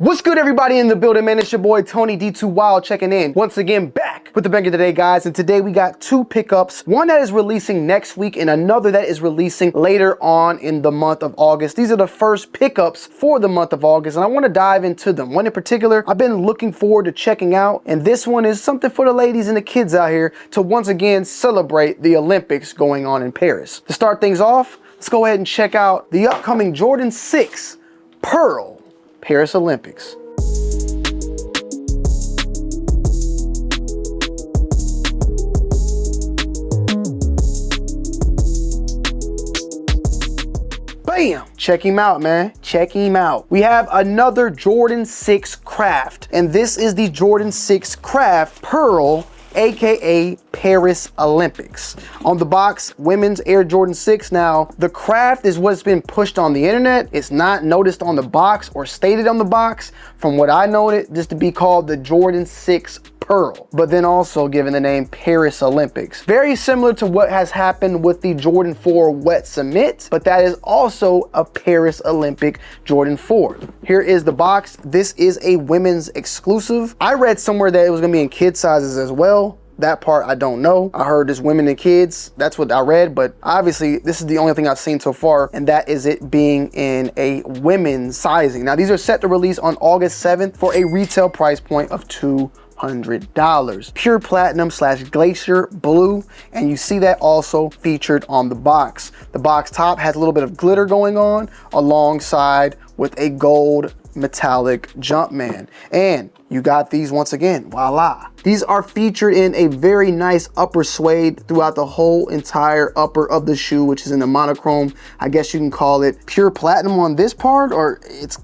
What's good, everybody in the building, man? It's your boy Tony D2 Wild checking in once again, back with the banger today, guys. And today we got two pickups, one that is releasing next week and another that is releasing later on in the month of August. These are the first pickups for the month of August, and I want to dive into them. One in particular I've been looking forward to checking out, and this one is something for the ladies and the kids out here to once again celebrate the Olympics going on in Paris. To start things off, let's go ahead and check out the upcoming Jordan 6 Pearl Paris Olympics. Bam! Check him out, man. Check him out. We have another Jordan 6 Craft, and this is the Jordan 6 Craft Pearl, aka Paris Olympics. On the box, women's Air Jordan 6. Now, the craft is what's been pushed on the internet. It's not noticed on the box or stated on the box. From what I know it, just to be called the Jordan 6 Pearl, but then also given the name Paris Olympics. Very similar to what has happened with the Jordan 4 Wet Cement, but that is also a Paris Olympic Jordan 4. Here is the box. This is a women's exclusive. I read somewhere that it was gonna be in kid sizes as well. That part I don't know. I heard it's women and kids. That's what I read, but obviously this is the only thing I've seen so far, and that is it being in a women's sizing. Now, these are set to release on August 7th for a retail price point of $200. Pure platinum / glacier blue, and you see that also featured on the box. The box top has a little bit of glitter going on alongside with a gold metallic Jumpman, and you got these once again, voila. These are featured in a very nice upper suede throughout the whole entire upper of the shoe, which is in the monochrome. I guess you can call it pure platinum on this part, or it's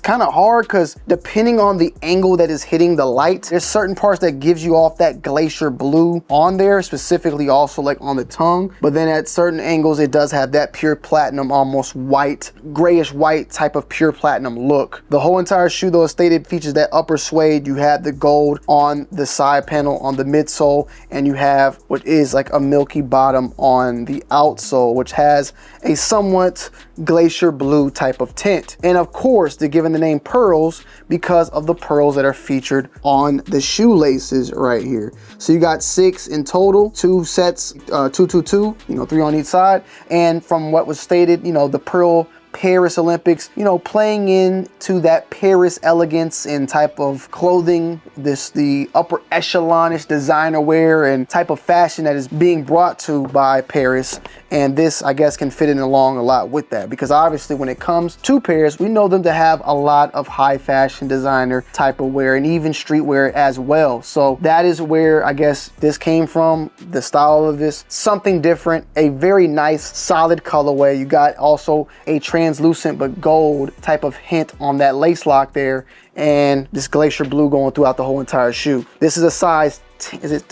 kind of hard because depending on the angle that is hitting the light, there's certain parts that gives you off that glacier blue on there, specifically also like on the tongue. But then at certain angles, it does have that pure platinum, almost white, grayish white type of pure platinum look. The whole entire shoe, though, as stated, features that upper suede. You have the gold on the side panel on the midsole, and you have what is like a milky bottom on the outsole, which has a somewhat glacier blue type of tint. And of course, they're given the name pearls because of the pearls that are featured on the shoelaces right here. So you got 6 in total, 2 sets, 2, 3 on each side. And from what was stated, the pearl Paris Olympics, playing into that Paris elegance and type of clothing, the upper echelonish designer wear and type of fashion that is being brought to by Paris. And this, I guess, can fit in along a lot with that, because obviously when it comes to Paris, we know them to have a lot of high fashion designer type of wear and even streetwear as well. So that is where I guess this came from, the style of this, something different, a very nice solid colorway. You got also a translucent but gold type of hint on that lace lock there, and this glacier blue going throughout the whole entire shoe. This is a size,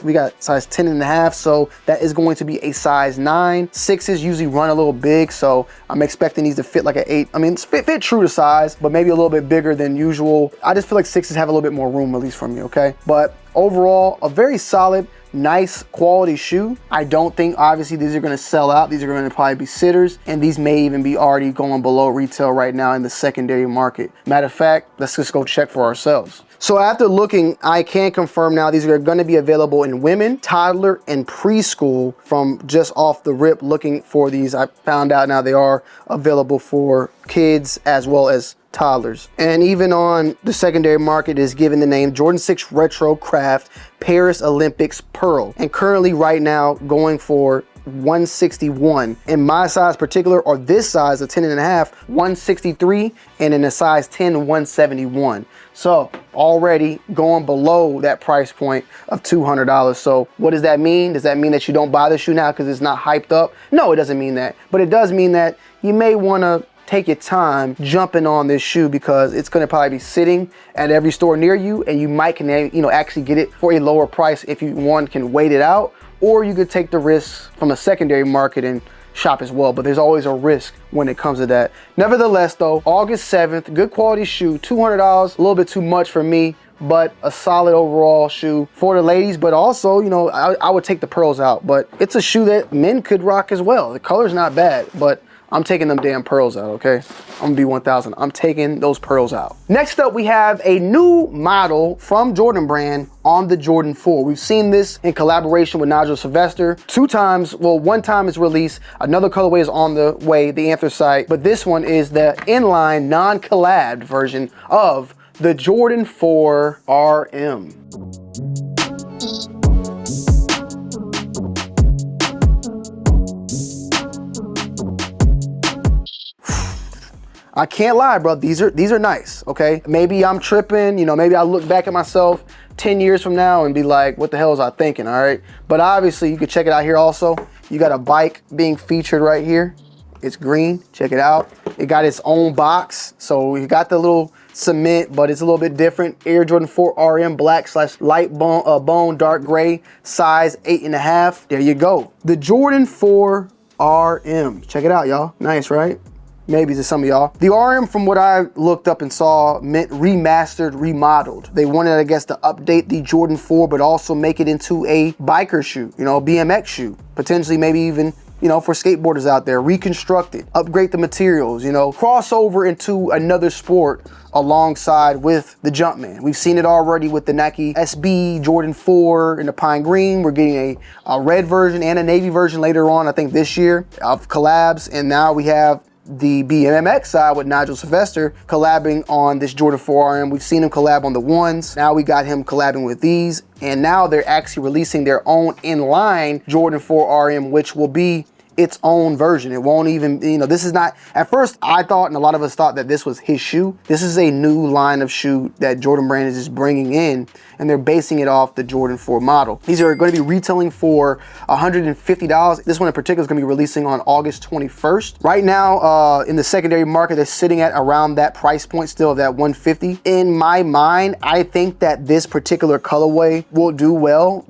we got size 10.5, so that is going to be a size 9. 6s usually run a little big, so I'm expecting these to fit like an 8. I mean, fit true to size, but maybe a little bit bigger than usual. I just feel like 6s have a little bit more room, at least for me, okay? But overall, a very solid, nice quality shoe. I don't think obviously these are going to sell out. These are going to probably be sitters, and these may even be already going below retail right now in the secondary market. Matter of fact, let's just go check for ourselves. So after looking, I can confirm now these are going to be available in women, toddler, and preschool. From just off the rip looking for these, I found out now they are available for kids as well as toddlers. And even on the secondary market is given the name Jordan 6 Retro Craft Paris Olympics Pearl, and currently right now going for $161. In my size particular, or this size of 10.5, $163, and in a size 10, $171. So already going below that price point of $200. So what does that mean? Does that mean that you don't buy the shoe now because it's not hyped up? No, it doesn't mean that, but it does mean that you may want to take your time jumping on this shoe, because it's going to probably be sitting at every store near you, and you might can actually get it for a lower price if you can wait it out, or you could take the risk from a secondary market and shop as well. But there's always a risk when it comes to that. Nevertheless though, August 7th, good quality shoe, $200, a little bit too much for me, but a solid overall shoe for the ladies. But also, I would take the pearls out, but it's a shoe that men could rock as well. The color's not bad, but I'm taking them damn pearls out, okay? I'm gonna be 1000. I'm taking those pearls out. Next up, we have a new model from Jordan Brand on the Jordan 4. We've seen this in collaboration with Nigel Sylvester 2 times. Well, 1 time it's released. Another colorway is on the way, the anthracite. But this one is the inline non-collabed version of the Jordan 4 RM. I can't lie, bro. These are nice, okay? Maybe I'm tripping, you know, maybe I look back at myself 10 years from now and be like, what the hell was I thinking, all right? But obviously, you can check it out here also. You got a bike being featured right here. It's green, check it out. It got its own box. So you got the little cement, but it's a little bit different. Air Jordan 4 RM black / light bone dark gray, size 8.5. There you go. The Jordan 4 RM. Check it out, y'all. Nice, right? Maybe to some of y'all. The RM, from what I looked up and saw, meant remastered, remodeled. They wanted, I guess, to update the Jordan 4, but also make it into a biker shoe, you know, a BMX shoe. Potentially, maybe even, you know, for skateboarders out there. Reconstruct it, upgrade the materials, you know, cross over into another sport alongside with the Jumpman. We've seen it already with the Nike SB Jordan 4 in the pine green. We're getting a red version and a navy version later on, I think this year, of collabs. And now we have the BMX side with Nigel Sylvester collabing on this Jordan 4 RM. We've seen him collab on the ones. Now we got him collabing with these. And now they're actually releasing their own inline Jordan 4 RM, which will be its own version. It won't even, you know, this is not, at first I thought, and a lot of us thought, that this was his shoe. This is a new line of shoe that Jordan Brand is just bringing in, and they're basing it off the Jordan 4 model. These are going to be retailing for $150. This one in particular is going to be releasing on August 21st. Right now, in the secondary market, they're sitting at around that price point still, of that $150. In my mind, I think that this particular colorway will do well.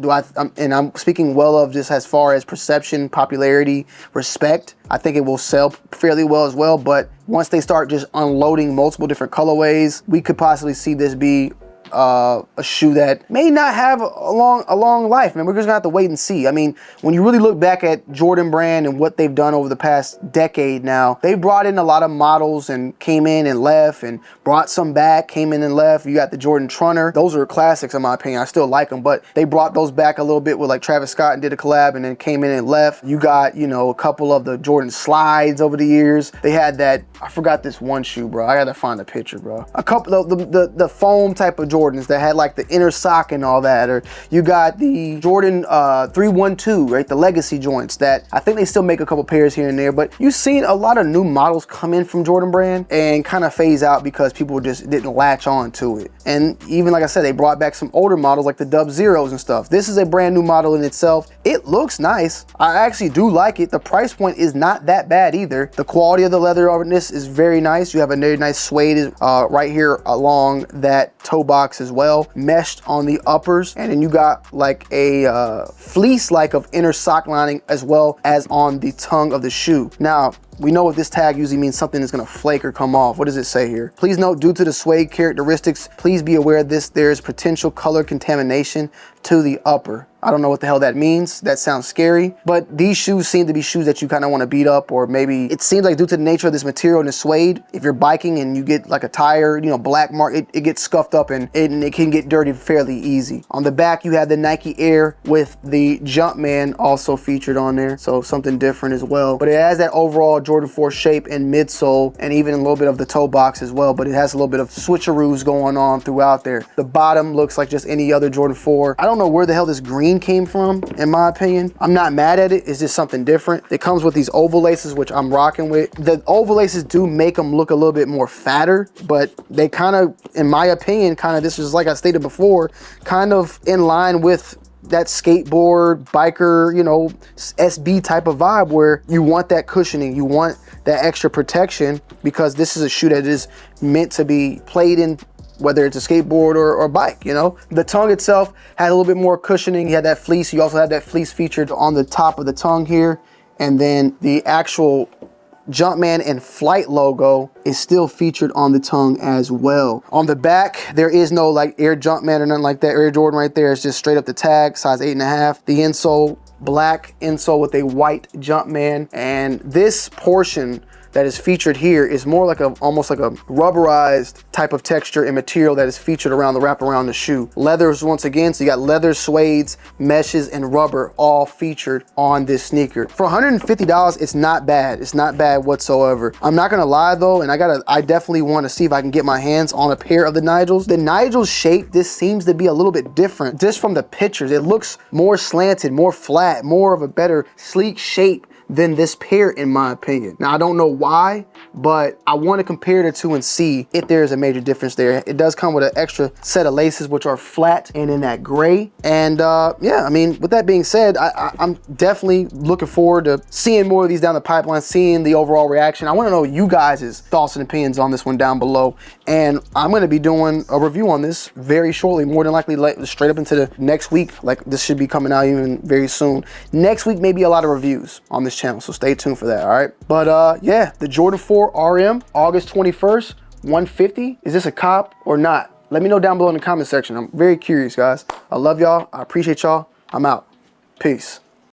And I'm speaking well of just as far as perception, popularity, respect. I think it will sell fairly well as well, but once they start just unloading multiple different colorways, we could possibly see this be a shoe that may not have a long life, man. We're just gonna have to wait and see. I mean, when you really look back at Jordan Brand and what they've done over the past decade now, they brought in a lot of models and came in and left, and brought some back, came in and left. You got the Jordan Trunner. Those are classics in my opinion. I still like them, but they brought those back a little bit with like Travis Scott and did a collab and then came in and left. You got, you know, a couple of the Jordan slides over the years. They had that, I forgot this one shoe, bro. I gotta find a picture, bro. A couple of the foam type of Jordans that had like the inner sock and all that. Or you got the Jordan 312, right? The legacy joints that I think they still make a couple pairs here and there, but you've seen a lot of new models come in from Jordan Brand and kind of phase out because people just didn't latch on to it. And even like I said, they brought back some older models like the Dub Zeros and stuff. This is a brand new model in itself. It looks nice. I actually do like it. The price point is not that bad either. The quality of the leather on this is very nice. You have a very nice suede right here along that toe box as well, meshed on the uppers, and then you got like a fleece like of inner sock lining as well as on the tongue of the shoe. Now, we know what this tag usually means, something is gonna flake or come off. What does it say here? Please note, due to the suede characteristics, please be aware of this. There is potential color contamination to the upper. I don't know what the hell that means. That sounds scary, but these shoes seem to be shoes that you kind of want to beat up, or maybe it seems like due to the nature of this material and the suede, if you're biking and you get like a tire, you know, black mark, it gets scuffed up and it can get dirty fairly easy. On the back, you have the Nike Air with the Jumpman also featured on there, so something different as well. But it has that overall Jordan 4 shape and midsole, and even a little bit of the toe box as well, but it has a little bit of switcheroos going on throughout there. The bottom looks like just any other Jordan 4. I don't know where the hell this green came from, in my opinion. I'm not mad at it. It's just something different. It comes with these oval laces, which I'm rocking with. The oval laces do make them look a little bit more fatter, but they kind of, in my opinion, kind of, this is like I stated before, kind of in line with that skateboard, biker, you know, SB type of vibe, where you want that cushioning, you want that extra protection, because this is a shoe that is meant to be played in, whether it's a skateboard or bike, you know. The tongue itself had a little bit more cushioning. You had that fleece. You also had that fleece featured on the top of the tongue here. And then the actual Jumpman and Flight logo is still featured on the tongue as well. On the back, there is no like Air Jumpman or nothing like that. Air Jordan right there. It's just straight up the tag, size 8.5. The insole, black insole with a white Jumpman. And this portion that is featured here is more like almost like a rubberized type of texture and material that is featured around the wrap around the shoe. Leathers once again, so you got leather, suedes, meshes, and rubber all featured on this sneaker. For $150, it's not bad. It's not bad whatsoever. I'm not gonna lie though, and I definitely want to see if I can get my hands on a pair of the Nigels. The Nigel's shape, this seems to be a little bit different just from the pictures. It looks more slanted, more flat, more of a better sleek shape than this pair in my opinion. Now I don't know why, but I want to compare the two and see if there is a major difference there. It does come with an extra set of laces which are flat and in that gray. And yeah, I mean, with that being said, I'm definitely looking forward to seeing more of these down the pipeline, seeing the overall reaction. I want to know you guys' thoughts and opinions on this one down below. And I'm going to be doing a review on this very shortly, more than likely straight up into the next week. Like this should be coming out even very soon. Next week, maybe a lot of reviews on this channel, so stay tuned for that, all right? But yeah, the Jordan 4 RM, August 21st, 150. Is this a cop or not? Let me know down below in the comment section. I'm very curious, guys. I love y'all. I appreciate y'all. I'm out. Peace.